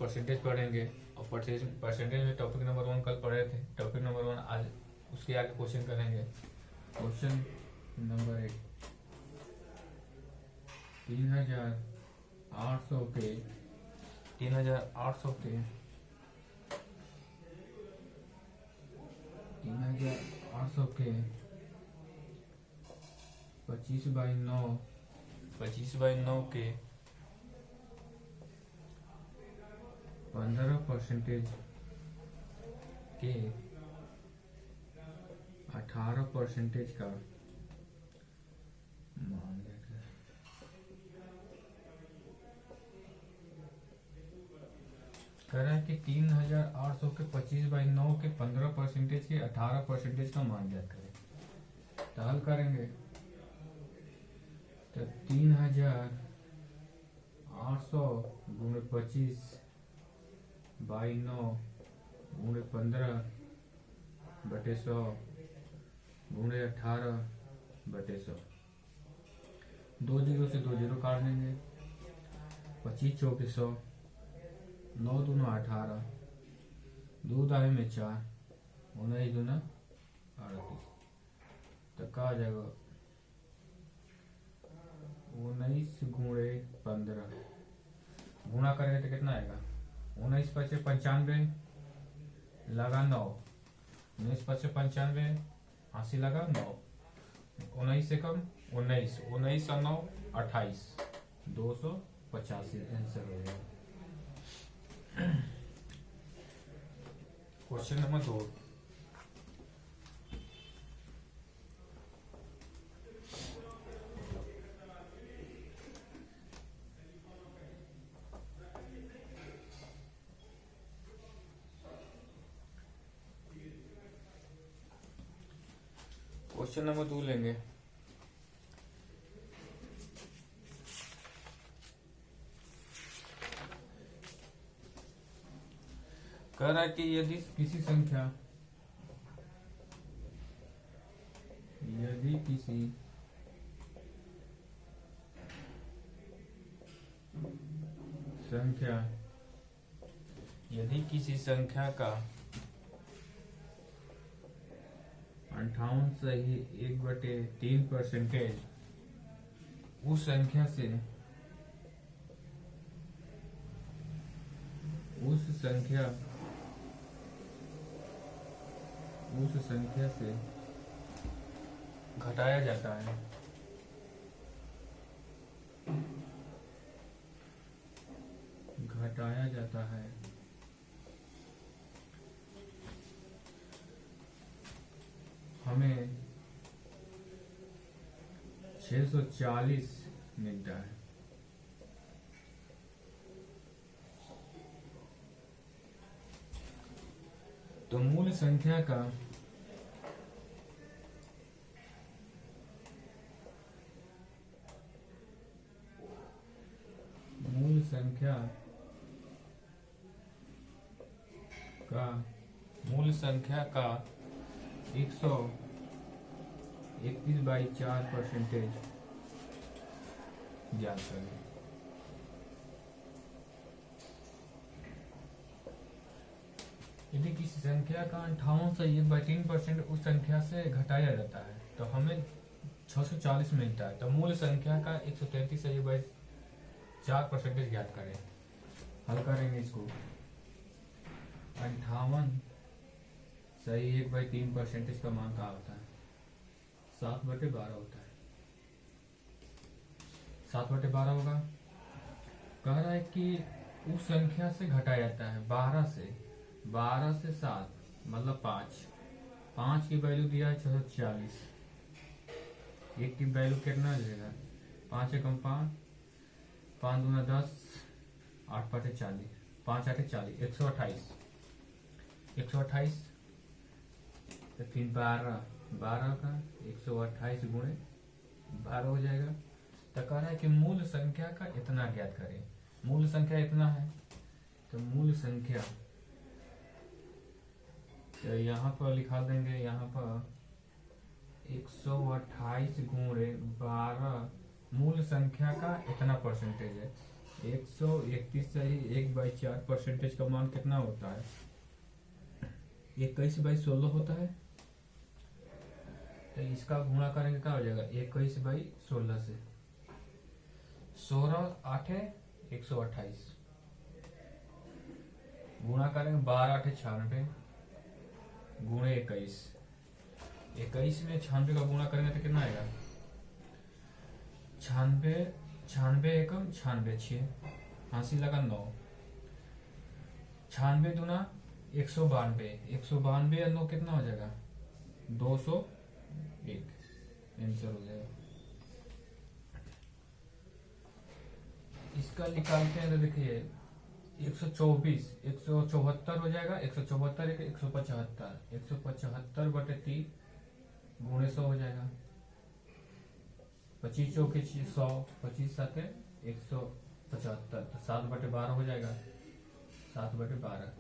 Percentage पढ़ेंगे। और percentage में टॉपिक नंबर 1 कल पढ़े थे, टॉपिक नंबर 1 आज उसके आगे क्वेश्चन करेंगे। क्वेश्चन नंबर 1, 3800 के 3800 के 3800 के 25/9 के 15% के 18% का मान लेते हैं। कह रहा है कि 3800 के 25/9 के 15% के 18% का मान ज्ञात करें। तो हल करेंगे तो 3800 गुणे 25/9 गुणे 15/100 गुणे 18/100। 2 जीरो से 2 जीरो काट देंगे। 25 चौके 100, 9 दूना 18, 2 दावे में 4, 19 दूना 38। तो कहा जाएगा 19 गुणे 15 गुणा करेंगे तो कितना आएगा? 19 पचे 95 लगा 9, 19 पचे 95, 80 लगा 9, 19 से कम 19, 19 और 9 28, 285 आंसर हो जाएगा। क्वेश्चन नंबर 2, क्वेश्चन नंबर 2 लेंगे। कह रहा है कि यदि किसी संख्या का 58.1/3% उस संख्या से घटाया जाता है। हमें 640 मिलता है। तो मूल संख्या का मूल संख्या का 131/4% ज्ञात करें। यदि किसी संख्या का 58.1/3% उस संख्या से घटाया जाता है तो हमें 640 मिलता है। तो मूल संख्या का 133/4% ज्ञात करें। हल करेंगे इसको। 58/1/3% का मान क्या होता है? 7/12 होता है। 7/12 होगा। कह रहा है कि उस संख्या से घटाया जाता है 12 से 7 मतलब 5 की वैल्यू दिया है 640। एक की वैल्यू कितना देगा? 5 से कम 5, 5 दूना 10, 8 बटे 40, 5 8 40, 128 तो फिर 12 का 128 गुणे 12 हो जाएगा। तो कह रहा है कि मूल संख्या का इतना ज्ञात करें। मूल संख्या इतना है तो मूल संख्या तो यहाँ पर लिखा देंगे। यहाँ पर 128 गुणे 12 मूल संख्या का इतना परसेंटेज है। 131 से ही 1/4 परसेंटेज का मान कितना होता है? 21/16 होता है। तो इसका गुणा करेंगे क्या हो जाएगा? 21/16 से 16 8 128 गुणा करेंगे 12 8 96 गुणे 21। 21 में 96 का गुणा करेंगे तो कितना आएगा? 96 96 एकम 96 6 हासिल लगा 9 96 दूना 192 192 और 9 कितना हो जाएगा? 201 आंसर हो जाएगा। इसका निकालते हैं तो देखिए 124 174 हो जाएगा। 174 175 175 बटे 3 गुणे 100 हो जाएगा। 25 चौके 100 25 सात 175 तो 7/12 हो जाएगा। 7/12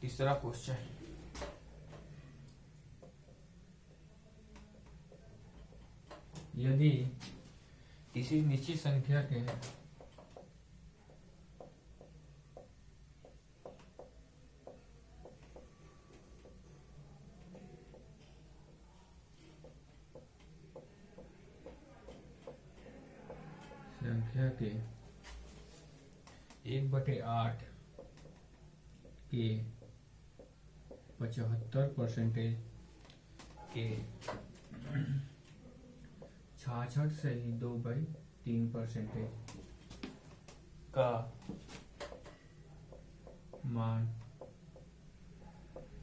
तीसरा क्वेश्चन, यदि किसी निश्चित संख्या के संख्या के 1/8 के 75% के 66 से ही 2/3% का मान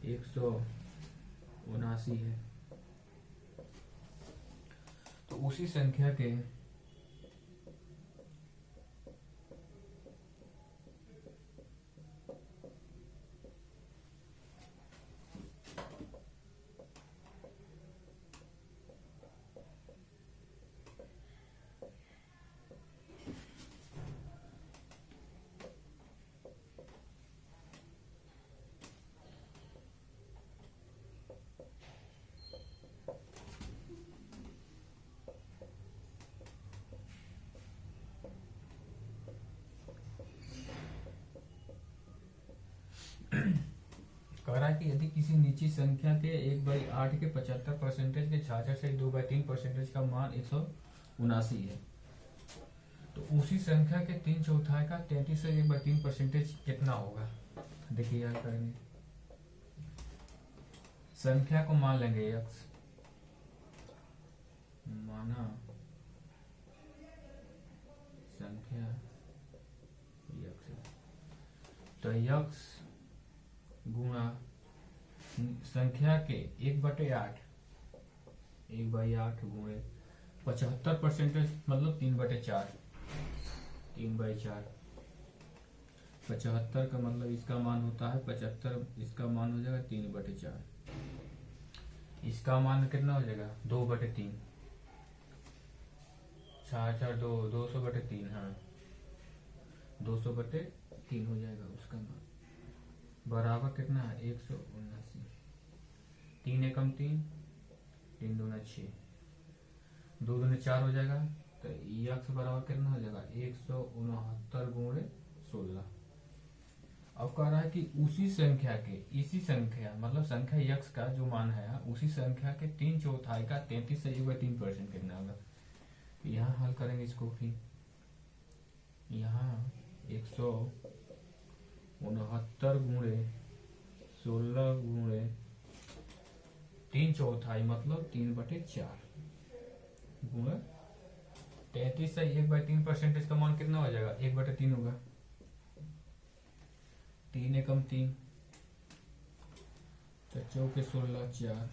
179 है, तो उसी संख्या के कह रहा है कि यदि किसी निश्चित संख्या के 1/8 के 75% के 66 से 2/3% का मान 179 है, तो उसी संख्या के 3/4 का 33 से 1/3% कितना होगा? देखिए यार करेंगे, संख्या को मान लेंगे x, माना संख्या x, तो x गुणा संख्या के 1/8 1/8 गुणे 75% मतलब 3/4 3/4 75 का मतलब इसका मान होता है 75, इसका मान हो जाएगा 3/4, इसका मान कितना हो जाएगा? 2/3 4 2 200/3 हाँ 200/3 हो जाएगा उसका मान, बराबर कितना है? 179। 3 एकम 3 3 दूना 6 2 दूने 4 हो जाएगा, तो x बराबर कितना हो जाएगा? 169 गुणे 16। अब कह रहा है कि उसी संख्या के, इसी संख्या मतलब संख्या x का जो मान है उसी संख्या के 3/4 का 33 से 1/3% कितना होगा? यहाँ हल करेंगे इसको, फिर यहाँ 169 गुणे 16 गुणे 3/4 मतलब 3/4 गुणे 33 से 1/3% का मान कितना हो जाएगा? 1/3 होगा। 3 एकम 3 तो चौके 16 4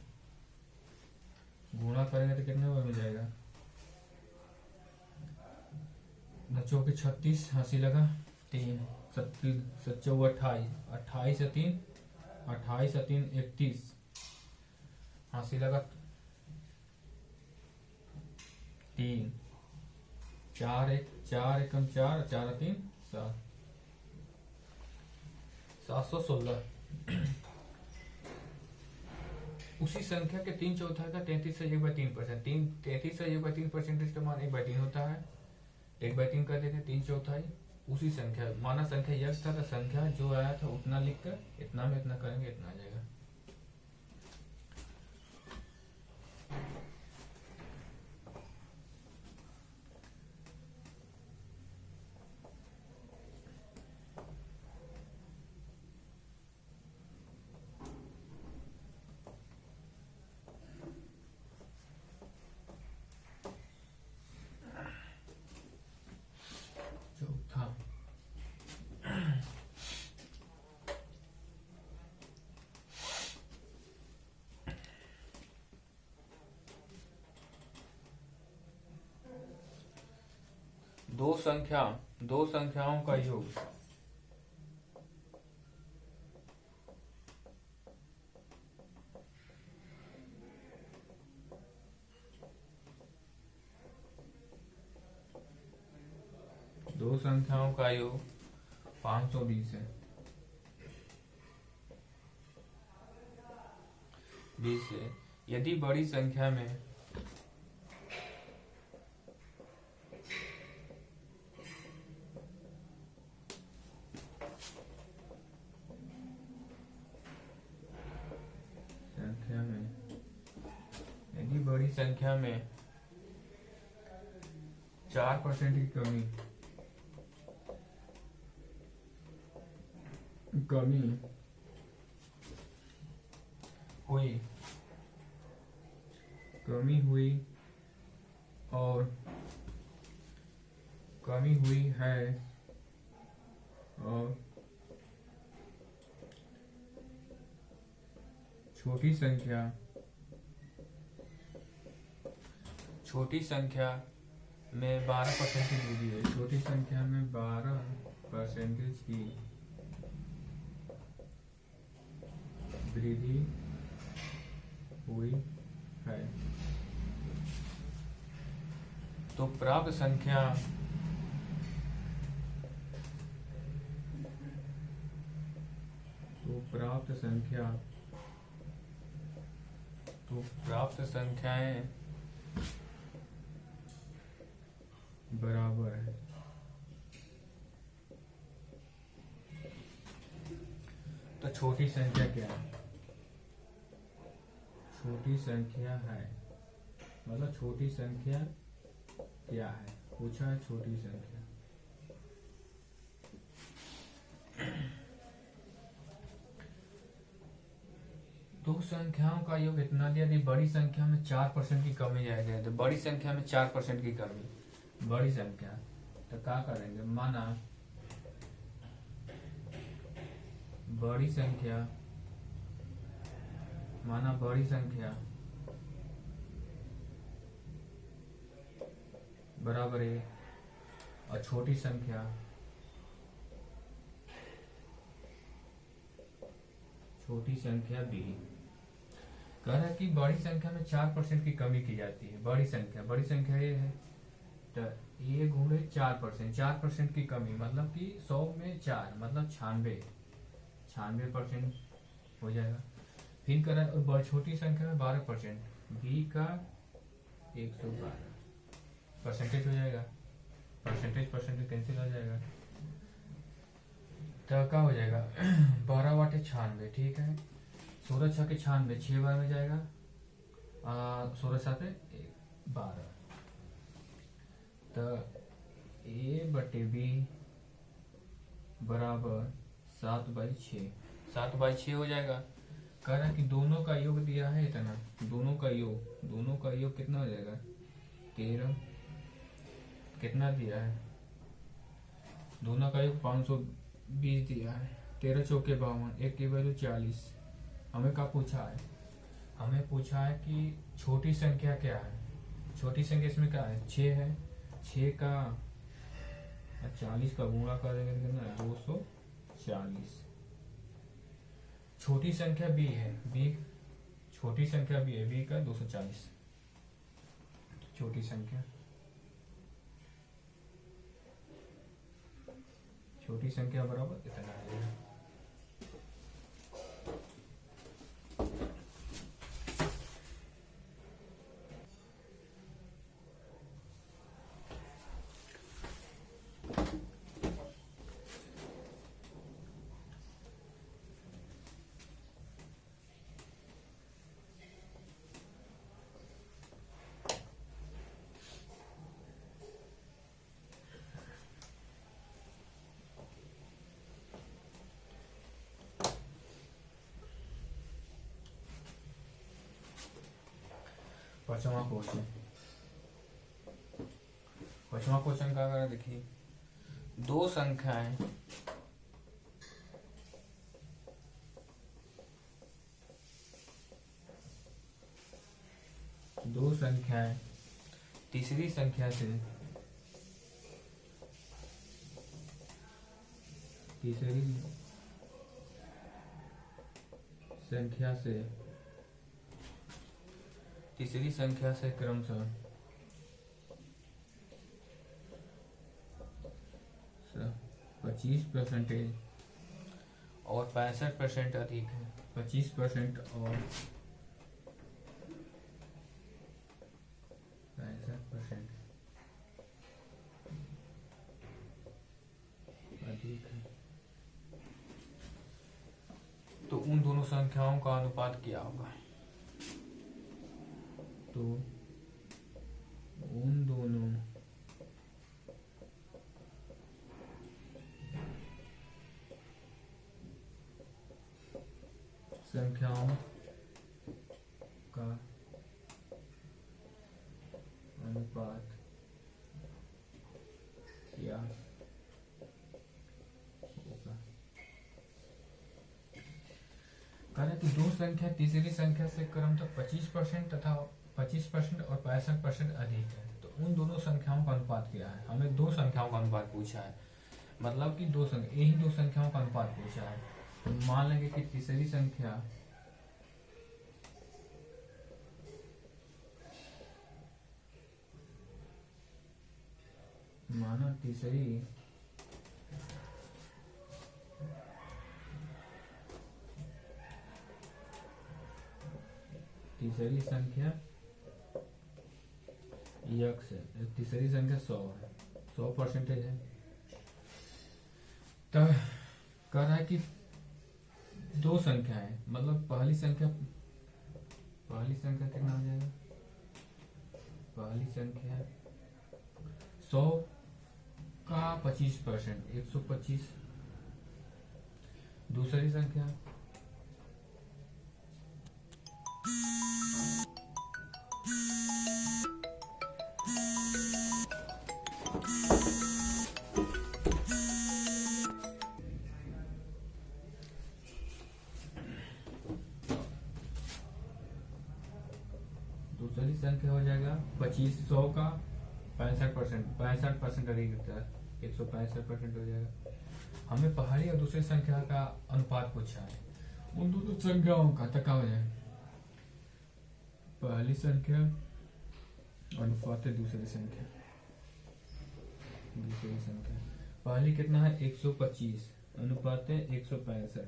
गुणा करेंगे तो कितने में जाएगा, चौके 36 हंसी लगा 3 सच्चौ 28 28 से 3 28 से 3 31 हंसी लगा 3 4 1 4 एकम 4 4 3 7 716। उसी संख्या के 3/4 का 33 से 1/3%, 33 से 1/3% का मान 1/3 होता है, 1/3 कर देते 3/4। उसी संख्या माना संख्या यक्ष था तो संख्या जो आया था उतना लिखकर इतना में इतना करेंगे इतना आ जाएगा। चौथा दो संख्याओं का योग दो संख्याओं का योग 520 है। 20 है। यदि बड़ी संख्या में बड़ी संख्या में 4% की कमी हुई और कमी हुई है और छोटी संख्या में 12% की वृद्धि है। छोटी संख्या में 12% की वृद्धि हुई है तो प्राप्त संख्याएं बराबर है। तो छोटी संख्या क्या है? छोटी संख्या है मतलब छोटी संख्या क्या है पूछा है। छोटी संख्या दो संख्याओं का योग इतना दिया। यदि बड़ी संख्या में 4% की कमी जाएगा तो बड़ी संख्या में 4% की कमी बड़ी संख्या तो क्या करेंगे। माना बड़ी संख्या बराबर है और छोटी संख्या बी। कह रहा है कि बड़ी संख्या में 4% की कमी की जाती है। बड़ी संख्या ये है तो ये गुणे 4% की कमी मतलब कि 100 में 4 मतलब 96% हो जाएगा। फिर कह रहा है और छोटी संख्या में 12% बी का 112 परसेंटेज हो जाएगा। परसेंटेज कैंसिल हो जाएगा तो क्या हो जाएगा 12 बटे 96 ठीक है। 16 6 के 96 6 बार में जाएगा 16 7 12 तो ए बटे बी बराबर 7/6 हो जाएगा। कह रहा है कि दोनों का योग दिया है इतना। दोनों का योग कितना हो जाएगा 13 कितना दिया है। दोनों का योग 520 दिया है। 13 चौके 52 एक की वैल्यू 40 हमें क्या पूछा है, हमें पूछा है कि छोटी संख्या क्या है। छोटी संख्या इसमें क्या है, 6 है। 6 का 40 का गुणा कर देंगे तो कितना है, 240। छोटी संख्या b है, b छोटी संख्या b है, b का 240 छोटी संख्या। छोटी संख्या बराबर इतना आएगा। पांचवा क्वेश्चन का अगर देखिए, दो संख्याएं तीसरी संख्या से क्रमशः 25% और 65% अधिक है। 25% और 65% अधिक है, तो उन दोनों संख्याओं का अनुपात क्या होगा। तो उन दोनों संख्याओं का अनुपात क्या होगा। कह रहे कि दो संख्या तीसरी संख्या से क्रमशः 25% तथा 25% और 65% अधिक है, तो उन दोनों संख्याओं का अनुपात क्या है। हमें दो संख्याओं का अनुपात पूछा है, मतलब कि यही दो संख्याओं का अनुपात पूछा है। तो मान लेंगे कि तीसरी संख्या तीसरी संख्या यक्स है, तीसरी संख्या 100 है, 100% है। तो कह रहा है कि दो संख्या है, मतलब पहली संख्या कितना हो जाएगा, पहली संख्या 100 का 25%, 125। दूसरी संख्या हो जाएगा 25। 100 का 65% अधिक होता है, 165% हो जाएगा। हमें पहली और दूसरी संख्या का अनुपात पूछा है, उन दोनों संख्याओं का तक हो जाए। पहली संख्या अनुपात दूसरी संख्या। पहली कितना है, 125 अनुपात 165।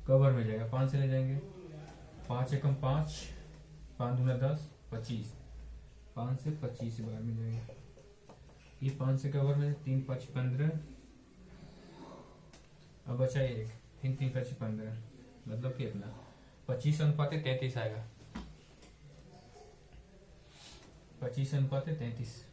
कवर में जाएगा, 5 से ले जाएंगे, 5 एकम 5, 5 दूना 10, 25, 5 से 25 बार में जाएगा। ये 5 से कवर में, 3 5 15, अब बचा 1, 3 3 5 15, मतलब कितना 25 अनुपात 33 आएगा। 25 अनुपात 33।